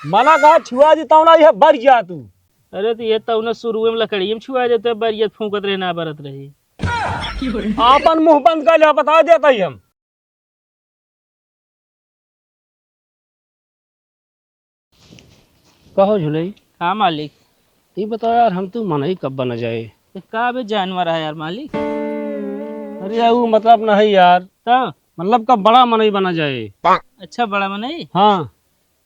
मना कहा छुआ देता ना ये बढ़ जा तू। अरे तो ये तो शुरू में लकड़ी में छुआ देते बरियत फूकत रहे ना बरत रही। आपन मुंह बंद कर ले बता देता ही हम। कहो झुलई। हाँ मालिक। ये बताओ यार हम तू मन ही कब बना जाए। तो का भी जानवर है यार मालिक। अरे यार वो मतलब नहीं यार तो मतलब कब बड़ा मन ही बना जाए। अच्छा बड़ा मनाई। हाँ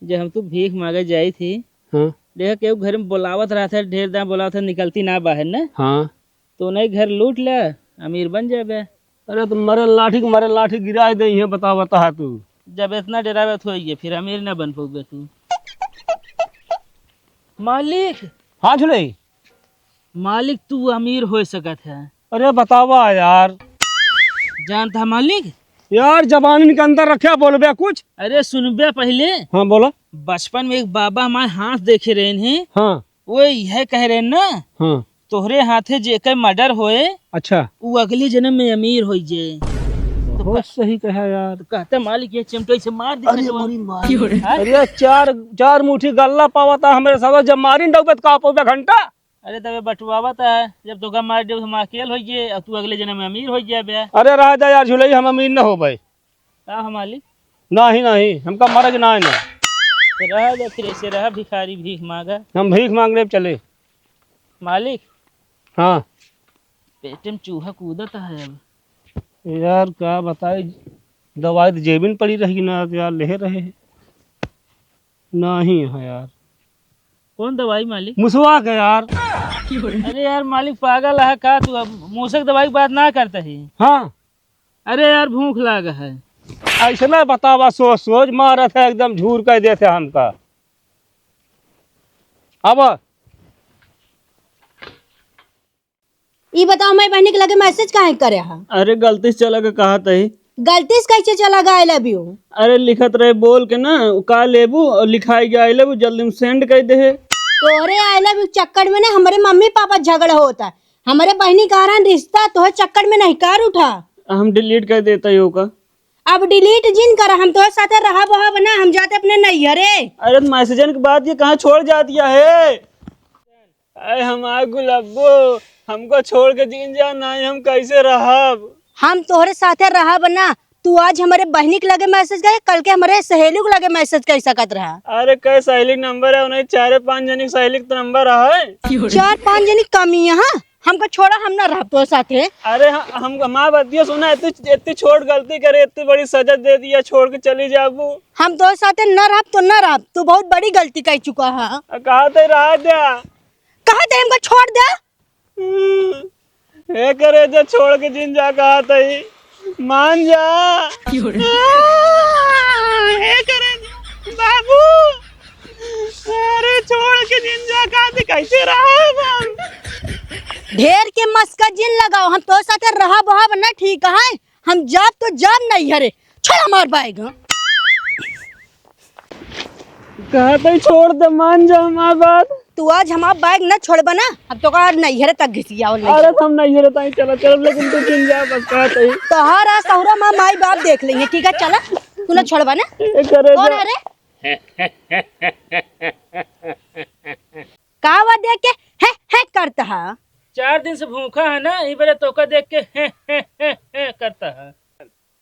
जब हम तो भीख मांगे जाई थी हाँ देखा केहू घर में बुलावत रहा था ढेर दाम बुलावत था निकलती ना बाहर ना हाँ। तो नहीं घर लूट ले अमीर बन जाबे। अरे तो मरे लाठी गिरा दे है बता तू। जब इतना डरावे तो होइए फिर अमीर ना बन पाओगे तू मालिक। हाँ झुलई। मालिक तू अमीर हो सकत है। अरे बतावा यार। जानता मालिक। यार जबान के अंदर रखे बोलबे कुछ। अरे सुनबे पहले। हाँ बोला। बचपन में एक बाबा हमारे हाथ देखे रहे हैं। हाँ वो यह कह रहे ना हाँ। तोहरे हाथे जेकर मर्डर होए अच्छा वो अगले जन्म में अमीर हो जाए। तो बहुत सही कहा यार। तो कहते मालिक ये चिमटे से मार दे। अरे चार मुट्ठी गल्ला पावा था हमारे साथ जब मारी डूबे का पोबे घंटा। अरे तबे बटवावा था जब तो मार दे हम अकेल हो गए अब तू अगले जन्म में अमीर हो जाए। अरे राजा यार झुलई हम अमीर न हो भाई। का हम मालिक। नहीं हमका मरज ना है ना। तो रह दे फिर ऐसे रहा भिखारी भीख मांगा। हम भीख मांगने चले। मालिक हाँ पेट में चूहा कूदता है अब। यार क्या बताए दवाई तो जेबिन पड़ी रही ना यार ले रहे हैं। नहीं है यार। कौन दवाई मालिक। मुसवा के यार। अरे यार मालिक पागल है का तू अब मूसक दवाई की बात ना करता है। हाँ अरे यार भूख लागा है। ऐसे ना बतावा सोच मारा था एकदम झूर कर देते हमका। अब ये बताओ मैं बहनी के लगे मैसेज काहे करे हा। अरे गलती से चला के कहा था गलती से कैसे चला गया आई लव यू। अरे लिखत रहे बोल के ना का लेबू और लिखाई गया आई लेबू जल्दी में सेंड कर दे। तोरे आई लव यू चक्कर में ना हमारे मम्मी पापा झगड़ा होता है। हमारे बहनी का रहा रिश्ता तो चक्कर में नहीं कार उठा। हम डिलीट कर देता ही होगा। अब डिलीट जिन करा हम तो साथ रहा बहा बना हम जाते अपने नैहरे। अरे मैसेजन के बाद ये कहाँ छोड़ जाती है। अरे हमारे गुलाबो हमको छोड़ के जीन जा ना हम कैसे रहब। हम तोहरे साथे रहा बना तू आज हमारे बहनी के लगे मैसेज करे कल के हमारे सहेली के लगे मैसेज कर सकत रहा। अरे कई सहेली नंबर है उन्हें 4-5 जनी सहेली का नंबर है। 4-5 जनी कमी है हमको छोड़ा हम ना रह तो साथे। अरे हम हमारा बतिया सुना इतनी छोट गलती करे इतनी बड़ी सजा दे दिया छोड़ के चली जाबू। हम तो साथे न रह तो न रह तू बहुत बड़ी गलती कर चुका है। कहा थे रहा दिया कहा थे हमको छोड़ दे। हे करे जो छोड़ के जिन जा कहा था मान जा। हे करे बाबू अरे छोड़ के जिन जा कहा थे कैसे रहा। ढेर के मस्का जिन लगाओ हम तो साथे रहा बहा बना ठीक है। हम जाब तो जाब नहीं हरे छोड़ मार पाएगा। कहा था छोड़ दे मान जा हमारी बात। तू आज हमारा बैग न छोड़ बना अब तो का नैहरे तक घिसिया। अरे हम नहीं रहता ही चलो लेकिन तू चिन जा बस कहा था तोहरा सहुरा माँ माई बाप देख लेंगे ठीक है चला तू न छोड़ बना। कौन है रे का हुआ देख के है करता है। 4 दिन से भूखा है ना ये बेरे तोका देख के हे करता है।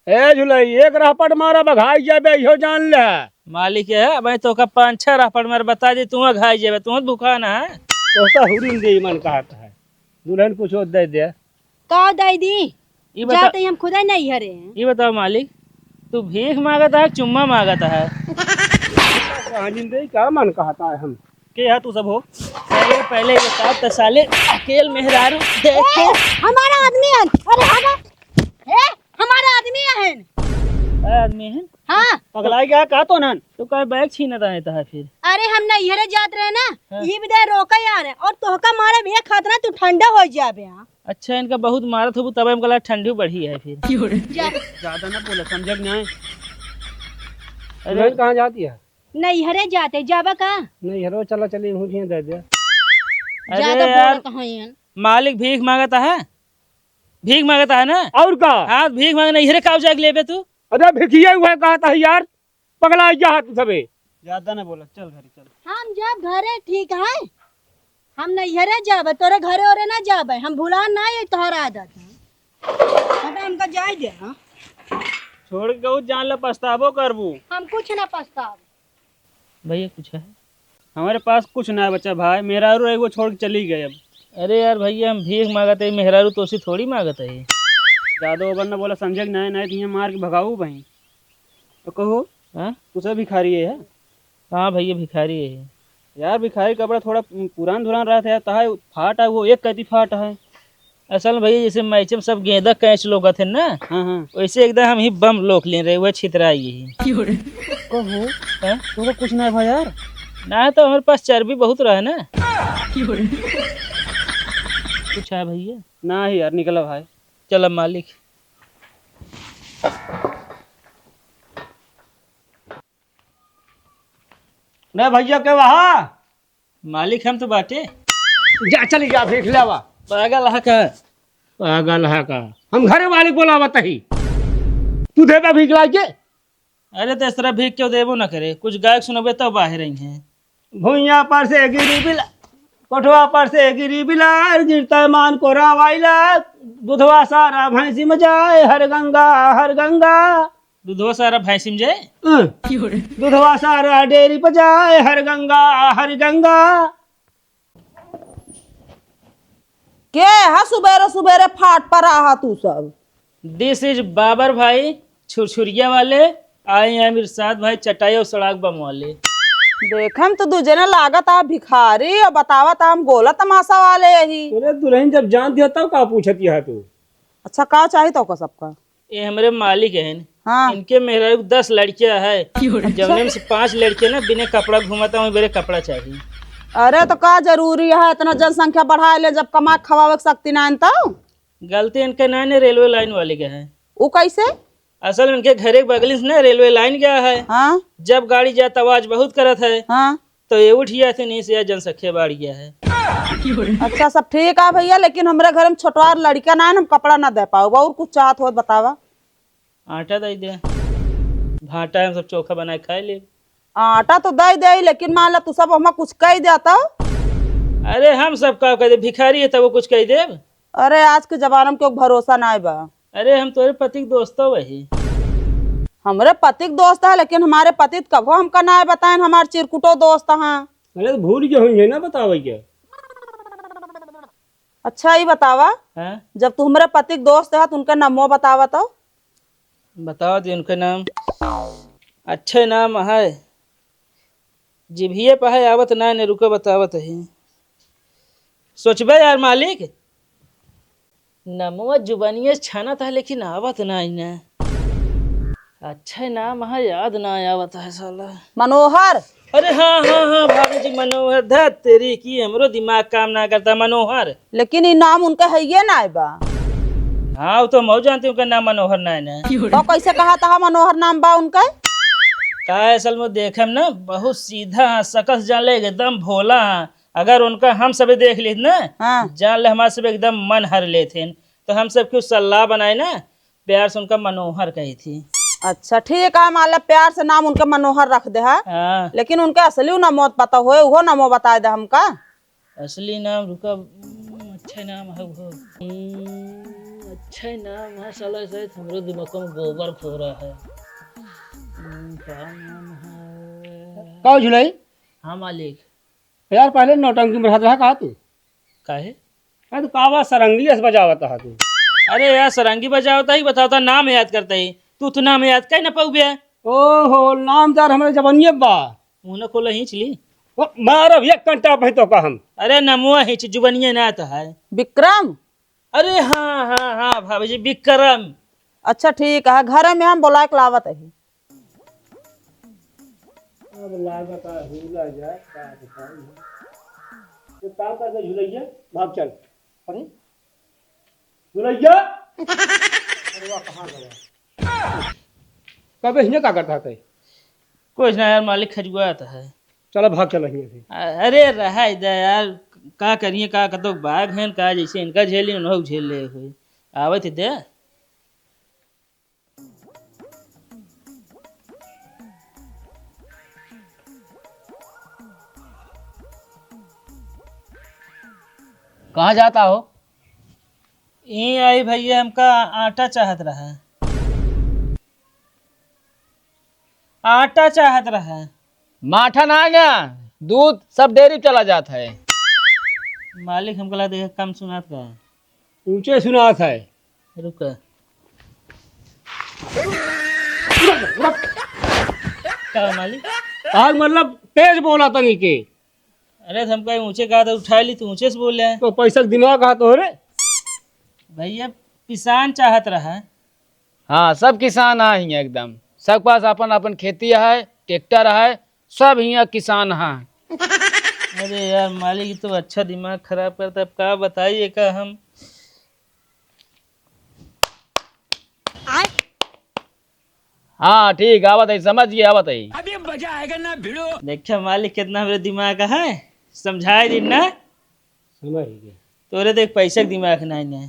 ए झुलई एक रापट मारा बघाई जाबे इहो जान ले। मालिक है भाई तोका 5-6 रापड़ मार बता दे तू घाई जाबे तू भूखा ना है। तोका हुरिन दे मन कहता है दुल्हन कुछ और दे दे का दे दी ये बता जाते हम खुदा नहीं हरे। ये बताओ मालिक तू भीख मांगता है चुम्मा मांगता है। दे क्या मन कहता है हम के है तू सब हो पहले ये साथ साले अकेल मेहरारू देखे हमारा आदमी है। अरे हमारा आदमी है आदमी है। हाँ पगलाई गया कहा तो नन तो का बैग छीनता रहता है फिर। अरे हम नैहरे जात रहे ना ये विदाई रोका यार और तोहका मारे भी खात ना तू ठंडा हो जाबे। अच्छा इनका बहुत मारत हो तब हम ठंडी बढ़ी है फिर। ज्यादा ना बोले समझ नहीं। अरे कहाँ जाती है नैहरे जाते जाबा का नहीं हरो चला चली मुझे दे दे। ज्यादा बोल कहां है मालिक भीख मांगता है ना और का हाँ भीख मांगना इहरे काव जाग लेबे तू। अरे भिखिए हुए कहा था यार पगला जा तू सबे। ज्यादा ना बोला, चल घर चल। हम जब घरे ठीक है, हम नैहरे जाबे, तोरे घरे ओरे ना जाबे, हम भुला ना ये तोहरा आदत है। अबे हमका जाए दे। हाँ? छोड़ के कहूँ जान ला पछताबो करबू। हम कुछ ना पछताव। भैया कुछ है? हमारे पास कुछ ना है बच्चा भाई, मेरा रू एगो छोड़ के चली गई। अब अरे यार भैया हम भीख मांगत है, मेहरारू तो उसी थोड़ी मांगत है। ज्यादा ओवर ना बोला, समझे कि नहीं तो यहाँ मार के भगाऊ भाई। तो कहो हाँ तुझे भिखारी है? हाँ भैया भिखारी है। यार भिखारी कपड़ा थोड़ा पुरान धुरान रहा था, तहा फाट है वो, एक कैदी फाट है। असल में भैया जैसे मैचे में सब गेंदा कैच लोग थे ना, हाँ हाँ। वैसे एकदम हम ही बम लोक ले रहे, वह छितरा यही। कहो हाँ? तुमको कुछ ना है भाई यार? ना तो हमारे पास चर्बी बहुत रहा है ना। कुछ है भैया? ना ही यार, निकला भाई। चलो मालिक। नहीं भैया के वहाँ मालिक हम तो बाटे। जा, चली जा भीख लेवा। पागल है का? पागल है का? हम घरे वाले बोलावत ही, तू देता भीख लाके? अरे तो इस तरह भीख क्यों देबो ना करे, कुछ गायक सुनबे तो बाहर ही हैं। भुइया पर से गिरी बिला, कोठवा पर से गिरी बिला, गिरता मान को रावाइला, दुधवा सारा भैंसी में जाए, हर गंगा हर गंगा। दूधवा सारा भैंसी में जाए। दुधवा सारा डेरी पर जाए, हर गंगा हर गंगा। के हा सुबेरे सुबेरे फाट पर रहा तू सब? दिस इज बाबर भाई छुरछुरिया वाले, आई एम इरशाद भाई चटाई और सड़ाक बम वाले। देखम तो दूजे ने लागत आ भिखारी और बतावत हम गोला तमाशा वाले यही। अरे दुल्हन जब जान दिया तब का पूछती है तू? अच्छा का चाहिए तो का सबका? ये हमारे मालिक हैं। हाँ इनके मेरे 10 लड़कियां है, जमने में से 5 लड़कियां ना बिना कपड़ा घुमाता हूँ, मेरे कपड़ा चाहिए। अरे तो का जरूरी है इतना जनसंख्या बढ़ा ले जब कमा खवावे के शक्ति ना तो? गलती इनके ना ने रेलवे लाइन वाले के है। वो कैसे? असल में इनके घर के बगल से ना रेलवे लाइन गया है। हाँ जब गाड़ी जाता आवाज बहुत करत है, हाँ। तो ये उठिया थे नहीं से जनसंख्या बढ़ गया है। अच्छा सब ठीक है भैया, लेकिन हमारे घर में छोटवार लड़का ना है, हम कपड़ा ना दे पाओ। और कुछ चाहत हो बतावा। आटा दे दे, भाटा हम सब चोखा बनाए खाए ले। आटा तो दे दे, लेकिन मान ला तू सब हमें कुछ कह देता। अरे हम सब का कह दे, भिखारी है तब वो कुछ कह दे। अरे आज के जमाना में क्यों भरोसा ना बा। अरे हम तुम्हारे पति के दोस्त हो वही। हमारे पति के दोस्त है, लेकिन हमारे पति कभो हमका ना बताए हमारे चिरकुटो दोस्त हैं। अरे तो भूल के हुई है ना, बतावे क्या? अच्छा ही बतावा, हाँ जब तू हमारे पति के दोस्त है तो उनका नामो बतावा तो। बताओ दे उनका नाम। अच्छे नाम है, जिभिए पे है आवत ना ने, रुको बतावत है। सोचबे यार मालिक, नमवा जुबानिया छाना था लेकिन आवत ना इन्हें। अच्छा नाम है, याद ना आवत है साला। मनोहर। अरे हाँ हाँ हाँ भाभी जी, मनोहर। धत तेरी की हमरो दिमाग काम ना करता। मनोहर। लेकिन ये नाम उनका है ये ना बा। हाँ वो तो मैं जानती हूँ, नाम मनोहर ना है। तो कैसे कहा था मनोहर नाम बा उनका? का असल में देखम ना बहुत सीधा है, सकस जान ले एकदम भोला है। अगर उनका हम सब देख ले ना, हाँ। जान ले हमारे सब एकदम मन हर लेते। तो हम सब क्यों सलाह बनाए ना, प्यार से उनका मनोहर कही थी। अच्छा ठीक है, मान ला प्यार से नाम उनका मनोहर रख दे है। हाँ लेकिन उनका असली नाम मौत पता हो, वो नामो बता दे हमका। असली नाम रुका, अच्छा नाम है वो। अच्छा नाम है साला, शायद हमरो दिमाग में गोबर खो रहा है। क्या नाम है? का झुलाई? हाँ मालिक। यार पहले नौटंकी में रहा कहा तू? काहे? अरे तो कावा सरंगी से बजावत है तू? अरे यार सरंगी बजावता ही बताता, नाम याद करता ही। तू तो नाम याद कहीं ना पाऊ बे। ओहो, नामदार हमारे जवानिये बा। मुँह न खोला हिंच ली। मारब एक घंटा पे तो का हम। अरे नमुआ हिंच जुबनिया ना तो है। विक्रम। अरे हाँ हाँ हाँ भाभी जी, विक्रम। अच्छा ठीक है, घर में हम बोला के लावत है। अब लागत है भूला जाए का बताऊं। तो काम कर दे झुलैया, भाग चल। अरे झुलैया, अरे वाह कहाँ गया? कब इसने क्या करता है? कुछ ना यार मालिक, खजुआ आता है। चलो भाग चल रही है। अरे रहा इधर यार, का करिए का कतो बाघ हैं का, जैसे इनका झेली उन्होंने झेल ले हुए आवे थे दे। कहाँ जाता हो? यहीं आई भैया, हमका आटा चाहत रहा। आटा चाहत रहा। माठा ना आ गया, दूध सब डेयरी चला जाता है। मालिक हमको लगा देखा कम सुनात का। ऊंचे सुनात है। रुका। क्या मालिक? आज मतलब तेज बोला तनी के। अरे तो हमका ऊंचे कहा था, उठा ली तो ऊंचे से बोल रहे। तो पैसा दिमाग कहा तो रे। भैया किसान चाहत रहा। हाँ, सब किसान है हियां एकदम। सब पास अपन अपन खेती है, ट्रैक्टर है, सब हियां किसान है। अरे यार मालिक, ये तो अच्छा दिमाग खराब करता। अब क्या बताइए का हम। हाँ ठीक, आवत है, समझ गया, आवत है। देखा मालिक कितना मेरे दिमाग का है, समझाए दिन ना। समझ गया। तोरे देख पैसे का दिमाग नहीं है।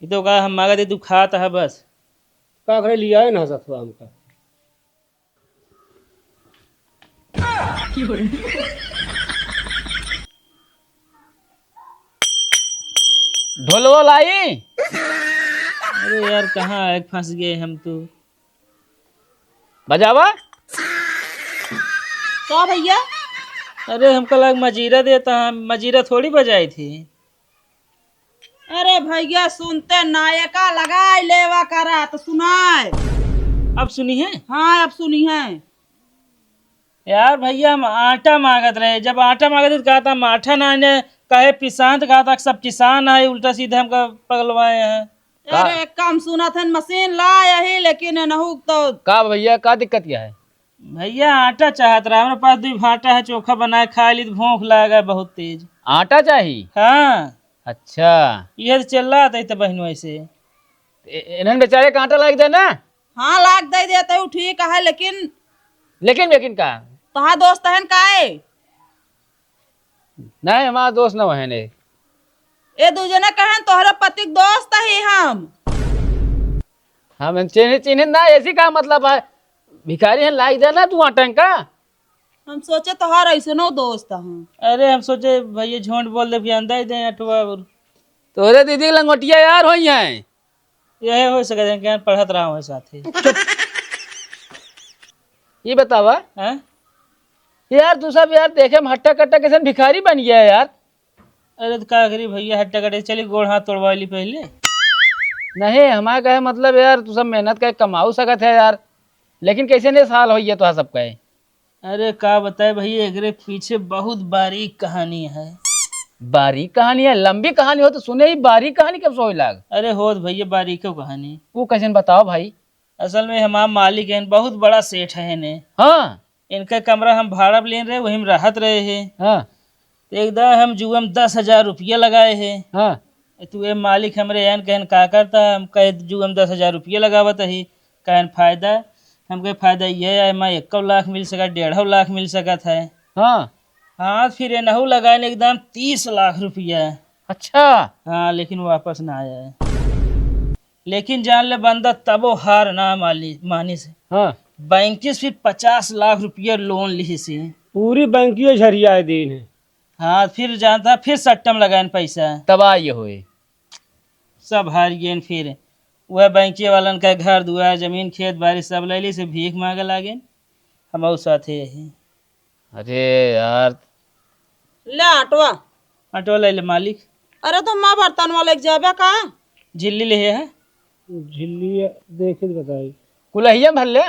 ये तो कहा हम मांगा दे, तू खाता है बस। का करे लिया है ना ससुरा हमका। ढोलवो लाई? अरे यार कहाँ है, फंस गए हम तो। बजावा। क्या भैया? अरे हमको लग मजीरा देता, हम मजीरा थोड़ी बजाई थी। अरे भैया सुनते नायका लगाए लेवा करा तो सुनाए। अब सुनी है हाँ अब सुनी है। यार भैया, हम आटा मांगत रहे। जब आटा मांगत तो कहा था माठा ना आने, कहे पिसान तो कहा था सब किसान आए, उल्टा सीधा हमका पगलवाए हैं। अरे कम सुना था, मशीन ला यही लेकिन नहू तो। का भैया, का दिक्कत क्या है? भैया आटा चाहत रहा, हमारे पास 2 भाटा है, चोखा बनाए खा ली तो भूख लगा बहुत तेज। आटा चाहिए? हाँ अच्छा, ये तो चल रहा था, तो बहनों ऐसे। इन्हन बेचारे का आटा लाग दे ना। हाँ लाग दे देते हूँ, ठीक है, लेकिन लेकिन लेकिन का तोहार दोस्त है का है? नहीं, हमारा दोस्त न है ने। ए दूजने कहन तोहरे पति के दोस्त ही हम चिन्ह चिन्ह ना, ऐसी का मतलब है? भिखारी है, लाग दे ना तू आटा का। हम सोचे तोहार ऐसे नो दोस्त हूँ। अरे हम सोचे भैया झूठ बोल दे कि अंदर ही दें अटवा। तोरे दीदी के लंगोटिया यार हो है। यही हो सके क्या पढ़त रहा हूँ साथ ही। ये बतावा हाँ? यार, तू सब यार देखे में हट्टा कट्टा कैसे भिखारी बन गया है यार। अरे तो क्या करी भैया, हट्टा कटे चली गोड़ हाथ तोड़वा ली पहले। नहीं, हमारा कहे मतलब यार तू सब मेहनत कर कमाऊ सकत है यार, लेकिन कैसे नहीं साल हो तो सब कहे। अरे का बताए भैया, एकरे पीछे बहुत बारीक कहानी है। बारीक कहानी है? लंबी कहानी हो तो सुने, ही बारीक कहानी कब सोई लाग? अरे हो भैया बारीक कहानी। वो कैसे बताओ भाई। असल में हमारा मालिक है, बहुत बड़ा सेठ है इन्हें। हाँ इनका कमरा हम भाड़ा पे ले रहे, वही में रहत रहे हैं। हाँ तो एकदम हम जुआ में 10,000 रुपया लगाए हैं। हाँ। तू ये मालिक हमरे एन कहन का करता, हम कहे जुआ में 10,000 रुपया लगावत ही। कहन फायदा, हम कहे फायदा ये है, मैं 1 लाख मिल सका, 1.5 लाख मिल सकत है। हाँ हाँ फिर एनहू लगाए एकदम 30 लाख रुपया। अच्छा। हाँ लेकिन वापस ना आया है। लेकिन जान ले बंदा तबो हार ना मानी से। हाँ, बैंक से फिर 50 लाख रुपया लोन ली से। पूरी बैंकियो झरिया दिन है। हाँ फिर जानता, फिर सट्टम लगाए पैसा, तबाह ये हुए। सब हार गए। फिर वह बैंकिया वालन का घर दुआर जमीन खेत बाड़ी सब ले ली से, भीख मांगे लागे हम साथे यही। अरे यार, ले आटवा। ऑटो ले ले मालिक। अरे तो माँ बर्तन वाले के जाबे का? झिल्ली ले है। झिल्ली देखे तो बताई। कुलहिया भर ले।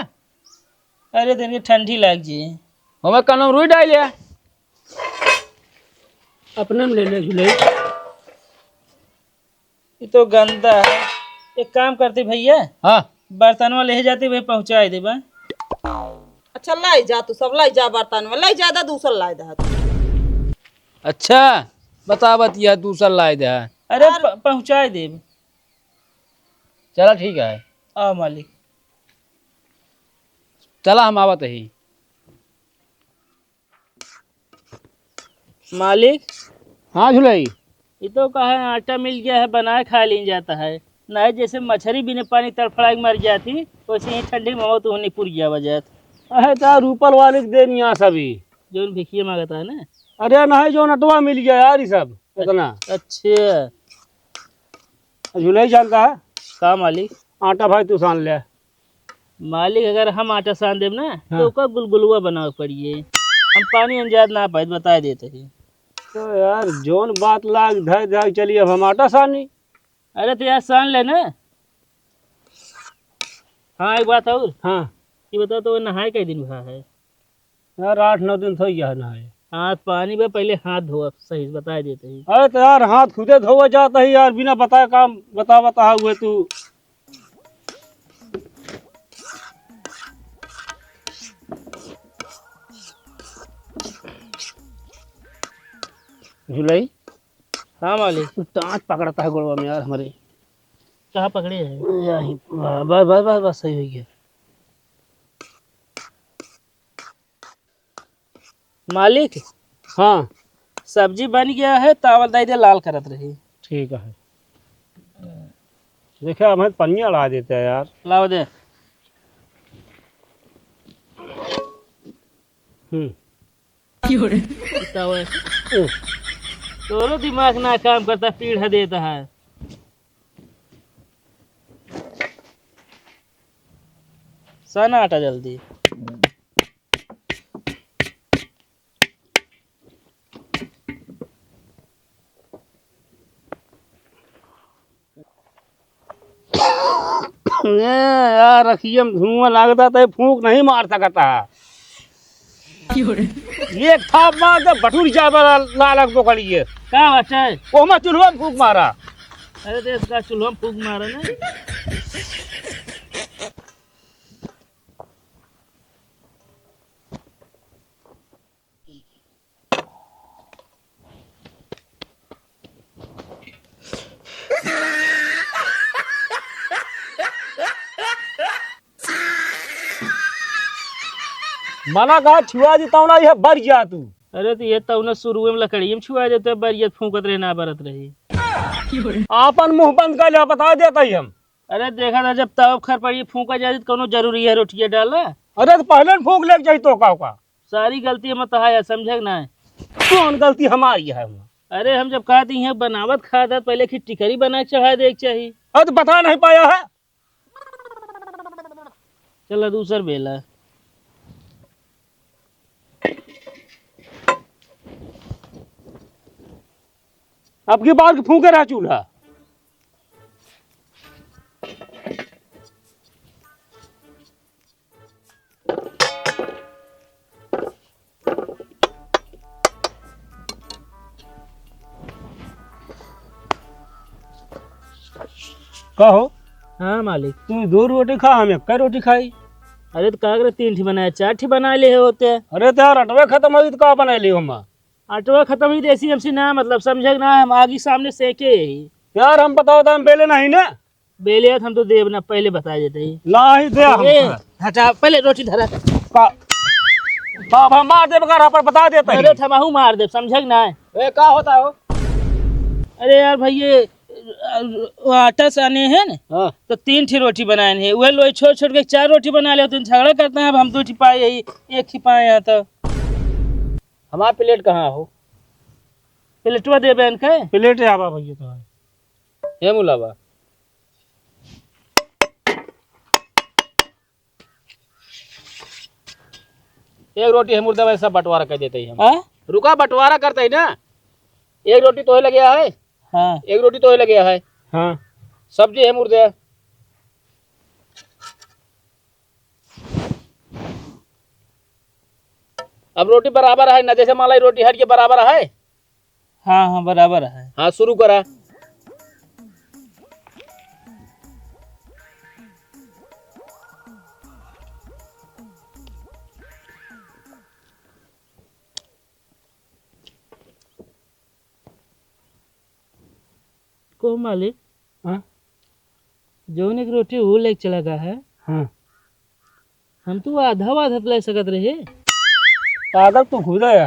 अरे तेरे ठंडी लग जी। हमें कनम रुई डाल लिया। अपने में ले ले झुले। ये तो गंदा है। एक काम करते भैया, हाँ बर्तनवा ले जाते भाई पहुँचा दे बा। अच्छा लाई जा, तू सब लाई जा बर्तन में, लाई जा दूसरा लाई दे। अच्छा, बता बतिया दूसरा लाए दे। अरे पहुँचा दे। चला ठीक है। आओ मालिक। चला हम आवत ही। मालिक हाँ झुलाई। ये तो कहा आटा मिल गया है, बनाए खा ली जाता है। नहीं जैसे मछली बिना पानी तड़फड़ा के मर जाती, वैसे ही ठंडी में तो होनी पुर गया वजह। अरे तार ऊपर वाले के देन यहाँ सभी जो भिखिया मांगता है ना। अरे नहीं जो नटवा मिल गया यार, ये सब कितना अच्छा झुलाई जानता है? का मालिक? आटा भाई तू सान ले। मालिक अगर हम आटा सान देब ना तो ओका गुलगुलुआ बनावे पड़िए। हम पानी अंजाद ना पाए बता देते हैं। तो यार जोन बात लाग धर धर चलिए अब हम आटा सानी। अरे तो यार सान ले ना। हाँ एक बात और, हाँ ये बता तो नहाए कई दिन हुआ है? यार 8-9 दिन थो गया ना है। हाथ पानी में पहले हाथ धो सही बता देते हैं। अरे तो यार हाथ खुदे धोवे जाता है यार, बिना बताए काम बता हुए तू। झुलाई हाँ मालिक। टाँच पकड़ता है गोड़वा में यार हमारे। कहाँ पकड़े हैं? यही बस बस बस बस सही हो गया। मालिक हाँ सब्जी बन गया है, तावल दाई दे लाल करत रही। ठीक है। देखिए हमें पनिया ला देते हैं यार। लाओ दे। तावल तोरो दिमाग ना काम करता, पीढ़ा देता है। सन आटा जल्दी। यार रखिए धुआं लगता तो फूंक नहीं मार सकता है। एक थाप मार दे भटूरी चाय लालक पकड़िए। का बच्चा है? वो मैं चूल्हा में फूंक मारा। अरे देश का चूल्हा में फूंक मारा ना। मना कहा छुआ देता हूँ ना, यह बर जा तू। अरे तो ये तो ना शुरू में लकड़ी में छुआ देते बरियत फूंकत रहे ना बरत रही। आपन मुंह बंद कर लिया बता देता ही हम। अरे देखा था जब तब खर पड़ी फूंका जाती तो कोनो जरूरी है रोटिया डाला। अरे तो पहले न फूंक ले चाहिए तो का सारी गलती मत है, समझे ना है? कौन गलती हमारी है? अरे हम जब कहा दी है बनावत खा था पहले की टिकरी बना के चढ़ा दे चाहिए। अरे तो बता नहीं पाया है। चलो दूसर बेला। अब की बार फूके रहा चूल्हा। कहो हाँ मालिक। तुम 2 रोटी खा, हम 1 रोटी खाई। अरे तो कागरे 3 ठी बनाया 4 ठी बना ले होते। अरे तो यार अटवे खत्म हुई तो का बना ली हम। आटवा खत्म हुई देसी हमसे ना मतलब समझे ना, हम आगे सामने सेके ही। यार हम बताओ तो हम बेले नहीं ना। बेले हम तो देव ना पहले बता देते ही। ला ही दे हम। ए, हटा पहले रोटी धरा। बाप हम मार दे बगर पर बता देता अरे थमाहू मार दे, समझे ना। है। का होता हो? अरे यार भाई ये आटा साने हैं ना, हाँ तो 3 ठी रोटी बनाए हैं। वह लोग छोड़ छोड़ के 4 रोटी बना ले, तुम झगड़ा करते हैं। अब हम 2 ठी पाए यही 1 ही पाए यहाँ तो। हमारा प्लेट कहाँ हो? प्लेटवा दे बहन का प्लेट है आबा भैया तो ये मुलाबा एक रोटी है मुर्दा वैसा बंटवारा कर देते ही हम। हाँ रुका बंटवारा करते ही ना। एक रोटी तो लगे है। हाँ। एक रोटी तो लगे है। हाँ सब्जी है मुर्दे। अब रोटी बराबर है ना, जैसे मलाई रोटी हट के बराबर है। हाँ हाँ बराबर है। हाँ शुरू करा। को मालिक हाँ जो एक रोटी वो लेके चला गया है। हाँ हम तो आधा ले सकत रहे। पागल तो खुद है।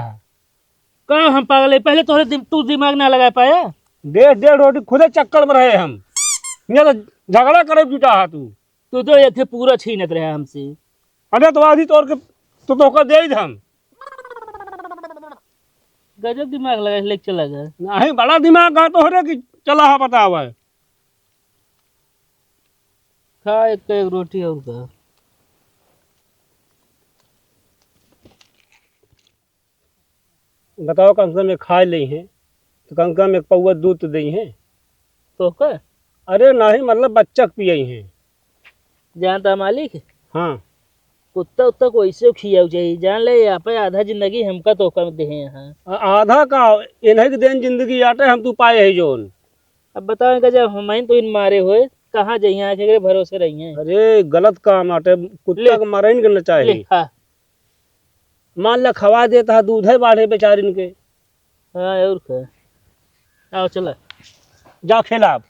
कहाँ हम पागल है? पहले तू दिमाग ना लगा पाया। 1.5 रोटी खुदे चक्कर में रहे हम। ये तो झगड़ा करे जुटा है तू। तो ये थे पूरा छीनत रहे हमसे। अरे तो आधी तोड़ के तो धोखा दे ही हम। गजब दिमाग लगा लेके चला गया। नहीं बड़ा दिमाग का तो हो कि चला है पता हुआ है। खा एक का एक रोटी और का। बताओ कम से कम एक खा ली हैं तो कम से कम एक पौवा दूध तो दी हैं। तो का अरे नहीं मतलब बच्चा पिए हैं। जानता मालिक हाँ कुत्ता उत्ता को ऐसे खियाव चाहिए जान ले यहाँ पे आधा जिंदगी हमका तो कम दे यहाँ। आधा का इन्हें के दिन जिंदगी आटे हम तू पाए है जोन। अब बताओ इनका जब हम तो इन मारे हुए कहाँ जाइए आके के भरोसे रही हैं। अरे गलत काम आटे कुत्ता को मारे नहीं करना ले चाहिए। खा। मान ला खवा देता है दूध है बाढ़े बेचारिन के। हाँ और खा। आओ चला। जा खिला अब।